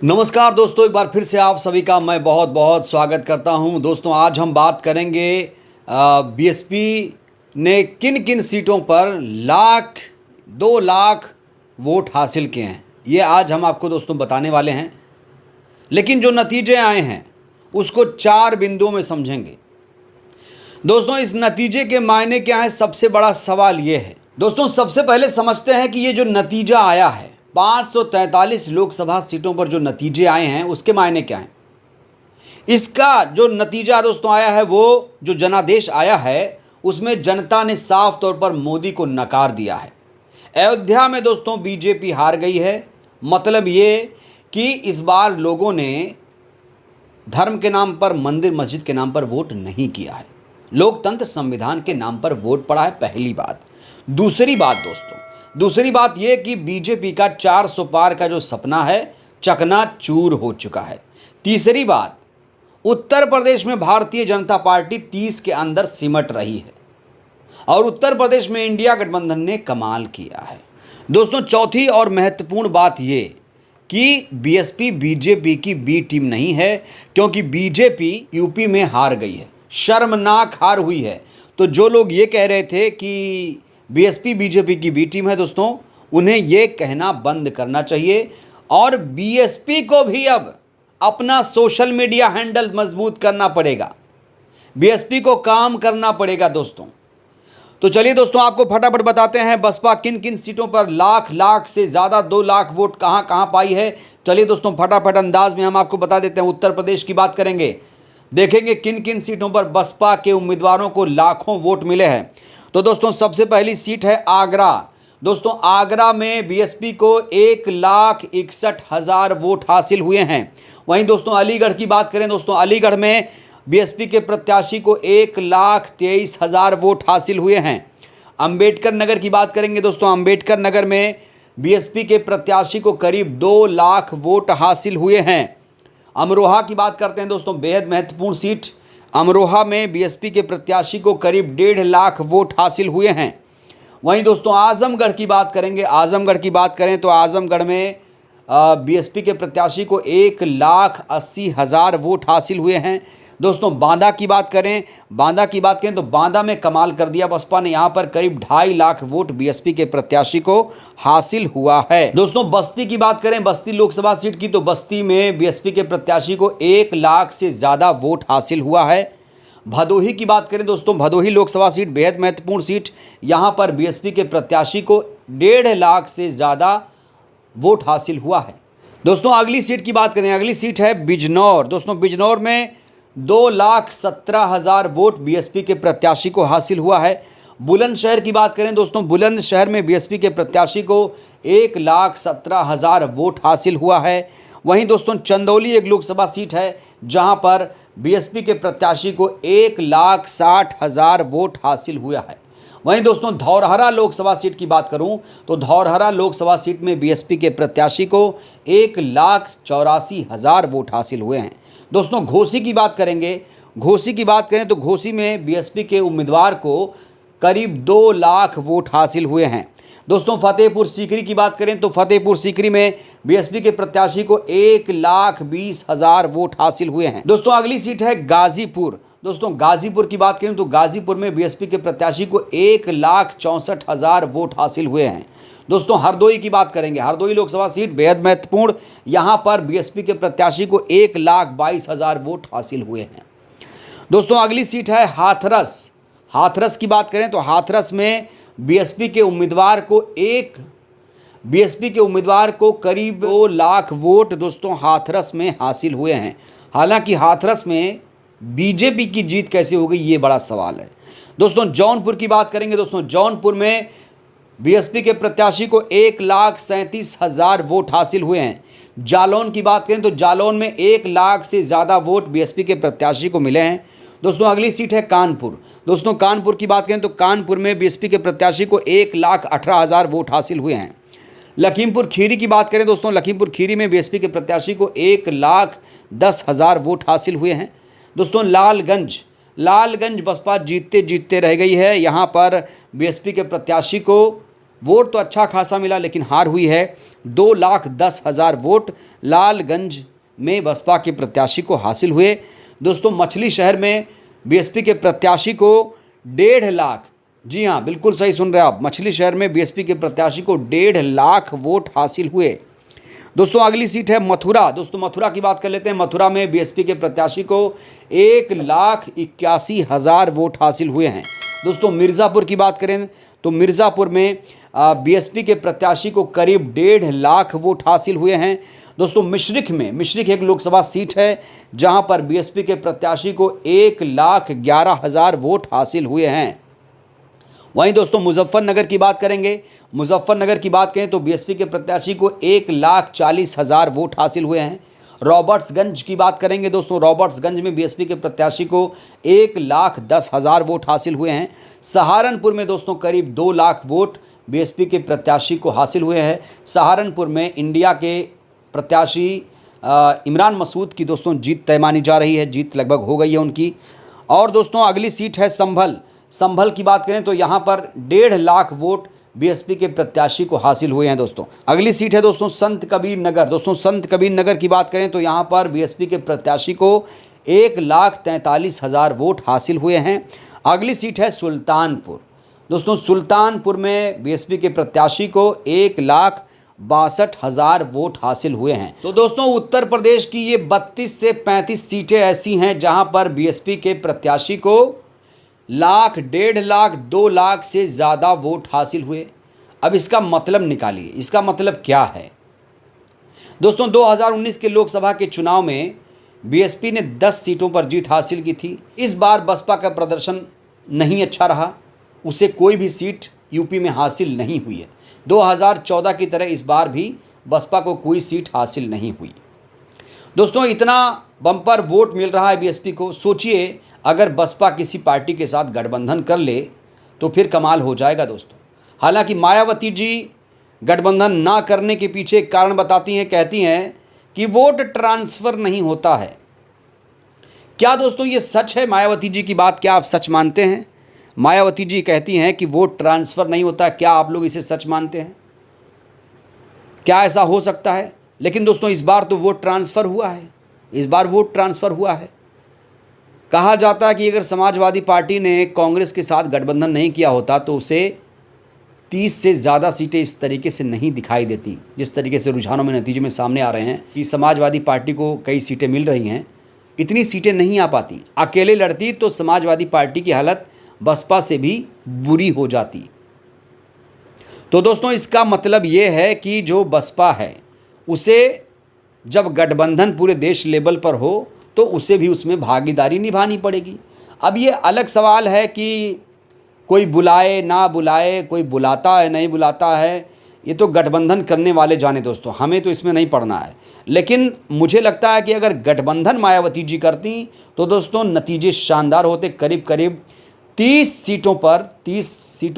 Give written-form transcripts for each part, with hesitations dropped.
नमस्कार दोस्तों, एक बार फिर से आप सभी का मैं बहुत बहुत स्वागत करता हूं। दोस्तों, आज हम बात करेंगे बीएसपी ने किन किन सीटों पर 2 लाख वोट हासिल किए हैं, ये आज हम आपको दोस्तों बताने वाले हैं। लेकिन जो नतीजे आए हैं उसको 4 बिंदुओं में समझेंगे। दोस्तों, इस नतीजे के मायने क्या है, सबसे बड़ा सवाल ये है। दोस्तों, सबसे पहले समझते हैं कि ये जो नतीजा आया है 543 लोकसभा सीटों पर जो नतीजे आए हैं उसके मायने क्या हैं। इसका जो नतीजा दोस्तों आया है, वो जो जनादेश आया है उसमें जनता ने साफ तौर पर मोदी को नकार दिया है। अयोध्या में दोस्तों बीजेपी हार गई है। मतलब ये कि इस बार लोगों ने धर्म के नाम पर, मंदिर मस्जिद के नाम पर वोट नहीं किया है, लोकतंत्र संविधान के नाम पर वोट पड़ा है, पहली बात। दूसरी बात यह कि बीजेपी का 400 पार का जो सपना है चकनाचूर हो चुका है। तीसरी बात, उत्तर प्रदेश में भारतीय जनता पार्टी 30 के अंदर सिमट रही है और उत्तर प्रदेश में इंडिया गठबंधन ने कमाल किया है। दोस्तों, चौथी और महत्वपूर्ण बात ये कि बीएसपी बीजेपी की बी टीम नहीं है, क्योंकि बीजेपी यूपी में हार गई है, शर्मनाक हार हुई है। तो जो लोग ये कह रहे थे कि बीएसपी बीजेपी की बी टीम है, दोस्तों उन्हें ये कहना बंद करना चाहिए और बीएसपी को भी अब अपना सोशल मीडिया हैंडल मजबूत करना पड़ेगा, बीएसपी को काम करना पड़ेगा दोस्तों। तो चलिए दोस्तों, आपको फटाफट बताते हैं बसपा किन किन सीटों पर लाख से ज़्यादा 2 लाख वोट कहां कहां पाई है। चलिए दोस्तों, फटाफट अंदाज में हम आपको बता देते हैं। उत्तर प्रदेश की बात करेंगे, देखेंगे किन किन सीटों पर बसपा के उम्मीदवारों को लाखों वोट मिले हैं। तो दोस्तों, सबसे पहली सीट है आगरा। दोस्तों, आगरा में बीएसपी को 1,61,000 वोट हासिल हुए हैं। वहीं दोस्तों अलीगढ़ की बात करें, दोस्तों अलीगढ़ में बीएसपी के प्रत्याशी को 1,23,000 वोट हासिल हुए हैं। अंबेडकर नगर की बात करेंगे, दोस्तों अम्बेडकर नगर में बीएसपी के प्रत्याशी को करीब 2 लाख वोट हासिल हुए हैं। अमरोहा की बात करते हैं दोस्तों, बेहद महत्वपूर्ण सीट। अमरोहा में बीएसपी के प्रत्याशी को करीब 1.5 लाख वोट हासिल हुए हैं। वहीं दोस्तों आजमगढ़ की बात करेंगे, आजमगढ़ की बात करें तो आजमगढ़ में बीएसपी के प्रत्याशी को 1,80,000 वोट हासिल हुए हैं। दोस्तों बांदा की बात करें तो बांदा में कमाल कर दिया बसपा ने, यहाँ पर करीब 2.5 लाख वोट बीएसपी के प्रत्याशी को हासिल हुआ है। दोस्तों बस्ती की बात करें, बस्ती लोकसभा सीट की, तो बस्ती में बीएसपी के प्रत्याशी को 1 लाख से ज़्यादा वोट हासिल हुआ है। भदोही की बात करें दोस्तों, भदोही लोकसभा सीट बेहद महत्वपूर्ण सीट, यहाँ पर बीएसपी के प्रत्याशी को 1.5 लाख से ज़्यादा वोट हासिल हुआ है। दोस्तों अगली सीट की बात करें, अगली सीट है बिजनौर। दोस्तों बिजनौर में 2,17,000 वोट बीएसपी के प्रत्याशी को हासिल हुआ है। बुलंदशहर की बात करें दोस्तों, बुलंदशहर में बीएसपी के प्रत्याशी को 1,17,000 वोट हासिल हुआ है। वहीं दोस्तों चंदौली एक लोकसभा सीट है जहां पर बीएसपी के प्रत्याशी को 1,60,000 वोट हासिल हुआ है। वहीं दोस्तों धौरहरा लोकसभा सीट की बात करूं तो धौरहरा लोकसभा सीट में बीएसपी के प्रत्याशी को 1,84,000 वोट हासिल हुए हैं। दोस्तों घोसी की बात करें तो घोसी में बीएसपी के उम्मीदवार को करीब 2 लाख वोट हासिल हुए हैं। दोस्तों फतेहपुर सीकरी की बात करें तो फतेहपुर सीकरी में बीएसपी के प्रत्याशी को 1,20,000 वोट हासिल हुए हैं। दोस्तों अगली सीट है गाजीपुर। दोस्तों गाजीपुर की बात करें तो गाजीपुर में बीएसपी के प्रत्याशी को 1,64,000 वोट हासिल हुए हैं। दोस्तों हरदोई की बात करेंगे, हरदोई लोकसभा सीट बेहद महत्वपूर्ण, यहाँ पर बीएसपी के प्रत्याशी को 1,22,000 वोट हासिल हुए हैं। दोस्तों अगली सीट है हाथरस। हाथरस की बात करें तो हाथरस में बीएसपी के उम्मीदवार को करीब 2 लाख वोट दोस्तों हाथरस में हासिल हुए हैं। हालांकि हाथरस में बीजेपी की जीत कैसे हो गई, ये बड़ा सवाल है। दोस्तों जौनपुर की बात करेंगे, दोस्तों जौनपुर में बीएसपी के प्रत्याशी को 1,37,000 वोट हासिल हुए हैं। जालौन की बात करें तो जालौन में 1 लाख से ज़्यादा वोट बीएसपी के प्रत्याशी को मिले हैं। दोस्तों अगली सीट है कानपुर। दोस्तों कानपुर की बात करें तो कानपुर में बीएसपी के प्रत्याशी को 1,18,000 वोट हासिल हुए हैं। लखीमपुर खीरी की बात करें दोस्तों, लखीमपुर खीरी में बीएसपी के प्रत्याशी को 1,10,000 वोट हासिल हुए हैं। दोस्तों लालगंज बसपा जीतते रह गई है, यहाँ पर बीएसपी के प्रत्याशी को वोट तो अच्छा खासा मिला लेकिन हार हुई है। 2,10,000 वोट लालगंज में बसपा के प्रत्याशी को हासिल हुए। दोस्तों मछली शहर में बीएसपी के प्रत्याशी को 1.5 लाख, जी हाँ बिल्कुल सही सुन रहे हैं आप, मछली शहर में बीएसपी के प्रत्याशी को 1.5 लाख वोट हासिल हुए। दोस्तों अगली सीट है मथुरा। दोस्तों मथुरा की बात कर लेते हैं। मथुरा में बीएसपी के प्रत्याशी को 1,81,000 वोट हासिल हुए हैं। दोस्तों मिर्ज़ापुर की बात करें तो मिर्ज़ापुर में बीएसपी के प्रत्याशी को करीब 1.5 लाख वोट हासिल हुए हैं। दोस्तों मिश्रिख एक लोकसभा सीट है जहां पर बीएसपी के प्रत्याशी को 1,11,000 वोट हासिल हुए हैं। वहीं दोस्तों मुजफ्फरनगर की बात करेंगे। मुजफ्फरनगर की बात करें तो बीएसपी के प्रत्याशी को 1,40,000 वोट हासिल हुए हैं। रॉबर्ट्सगंज की बात करेंगे दोस्तों, रॉबर्ट्सगंज में बीएसपी के प्रत्याशी को 1,10,000 वोट हासिल हुए हैं। सहारनपुर में दोस्तों करीब 2 लाख वोट बीएसपी के प्रत्याशी को हासिल हुए हैं। सहारनपुर में इंडिया के प्रत्याशी इमरान मसूद की दोस्तों जीत तय मानी जा रही है, जीत लगभग हो गई है उनकी। और दोस्तों अगली सीट है संभल की बात करें तो यहाँ पर 1.5 लाख वोट बीएसपी के प्रत्याशी को हासिल हुए हैं। दोस्तों अगली सीट है दोस्तों संत कबीर नगर। दोस्तों संत कबीर नगर की बात करें तो यहाँ पर बीएसपी के प्रत्याशी को 1,43,000 वोट हासिल हुए हैं। अगली सीट है सुल्तानपुर। दोस्तों सुल्तानपुर में बीएसपी के प्रत्याशी को 1,62,000 वोट हासिल हुए हैं। तो दोस्तों उत्तर प्रदेश की ये 32 से 35 सीटें ऐसी हैं जहां पर बीएसपी के प्रत्याशी को 1,00,000, 1.5 लाख, 2 लाख से ज़्यादा वोट हासिल हुए। अब इसका मतलब निकालिए, इसका मतलब क्या है। दोस्तों 2019 के लोकसभा के चुनाव में बीएसपी ने 10 सीटों पर जीत हासिल की थी। इस बार बसपा का प्रदर्शन नहीं अच्छा रहा, उसे कोई भी सीट यूपी में हासिल नहीं हुई है। 2014 की तरह इस बार भी बसपा को कोई सीट हासिल नहीं हुई। दोस्तों इतना बम्पर वोट मिल रहा है बीएसपी को, सोचिए अगर बसपा किसी पार्टी के साथ गठबंधन कर ले तो फिर कमाल हो जाएगा दोस्तों। हालांकि मायावती जी गठबंधन ना करने के पीछे एक कारण बताती हैं, कहती हैं कि वोट ट्रांसफ़र नहीं होता है। क्या दोस्तों ये सच है? मायावती जी की बात क्या आप सच मानते हैं? मायावती जी कहती हैं कि वोट ट्रांसफ़र नहीं होता, क्या आप लोग इसे सच मानते हैं? क्या ऐसा हो सकता है? लेकिन दोस्तों इस बार तो वोट ट्रांसफ़र हुआ है, इस बार वोट ट्रांसफ़र हुआ है। कहा जाता है कि अगर समाजवादी पार्टी ने कांग्रेस के साथ गठबंधन नहीं किया होता तो उसे 30 से ज़्यादा सीटें इस तरीके से नहीं दिखाई देती, जिस तरीके से रुझानों में नतीजे में सामने आ रहे हैं कि समाजवादी पार्टी को कई सीटें मिल रही हैं, इतनी सीटें नहीं आ पाती। अकेले लड़ती तो समाजवादी पार्टी की हालत बसपा से भी बुरी हो जाती। तो दोस्तों इसका मतलब ये है कि जो बसपा है उसे जब गठबंधन पूरे देश लेवल पर हो तो उसे भी उसमें भागीदारी निभानी पड़ेगी। अब ये अलग सवाल है कि कोई बुलाए ना बुलाए, कोई बुलाता है नहीं बुलाता है, ये तो गठबंधन करने वाले जाने दोस्तों, हमें तो इसमें नहीं पड़ना है। लेकिन मुझे लगता है कि अगर गठबंधन मायावती जी करती तो दोस्तों नतीजे शानदार होते। करीब करीब 30 सीटों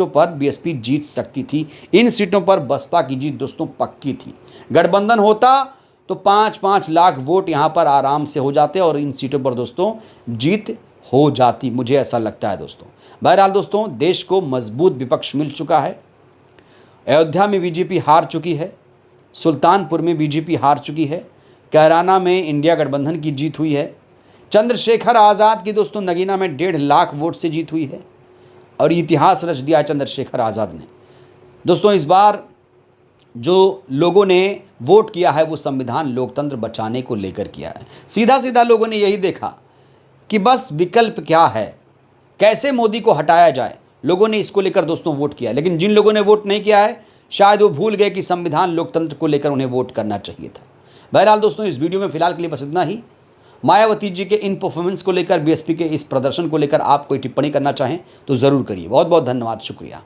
पर बीएसपी जीत सकती थी। इन सीटों पर बसपा की जीत दोस्तों पक्की थी। गठबंधन होता तो 5-5 लाख वोट यहाँ पर आराम से हो जाते और इन सीटों पर दोस्तों जीत हो जाती, मुझे ऐसा लगता है दोस्तों। बहरहाल दोस्तों देश को मजबूत विपक्ष मिल चुका है। अयोध्या में बीजेपी हार चुकी है, सुल्तानपुर में बीजेपी हार चुकी है, कैराना में इंडिया गठबंधन की जीत हुई है, चंद्रशेखर आज़ाद की दोस्तों नगीना में 1.5 लाख वोट से जीत हुई है और इतिहास रच दिया है चंद्रशेखर आज़ाद ने। दोस्तों इस बार जो लोगों ने वोट किया है वो संविधान लोकतंत्र बचाने को लेकर किया है। सीधा सीधा लोगों ने यही देखा कि बस विकल्प क्या है, कैसे मोदी को हटाया जाए, लोगों ने इसको लेकर दोस्तों वोट किया। लेकिन जिन लोगों ने वोट नहीं किया है शायद वो भूल गए कि संविधान लोकतंत्र को लेकर उन्हें वोट करना चाहिए था। बहरहाल दोस्तों इस वीडियो में फिलहाल के लिए बस इतना ही। मायावती जी के इन परफॉर्मेंस को लेकर, बीएसपी के इस प्रदर्शन को लेकर आप कोई टिप्पणी करना चाहें तो ज़रूर करिए। बहुत बहुत धन्यवाद, शुक्रिया।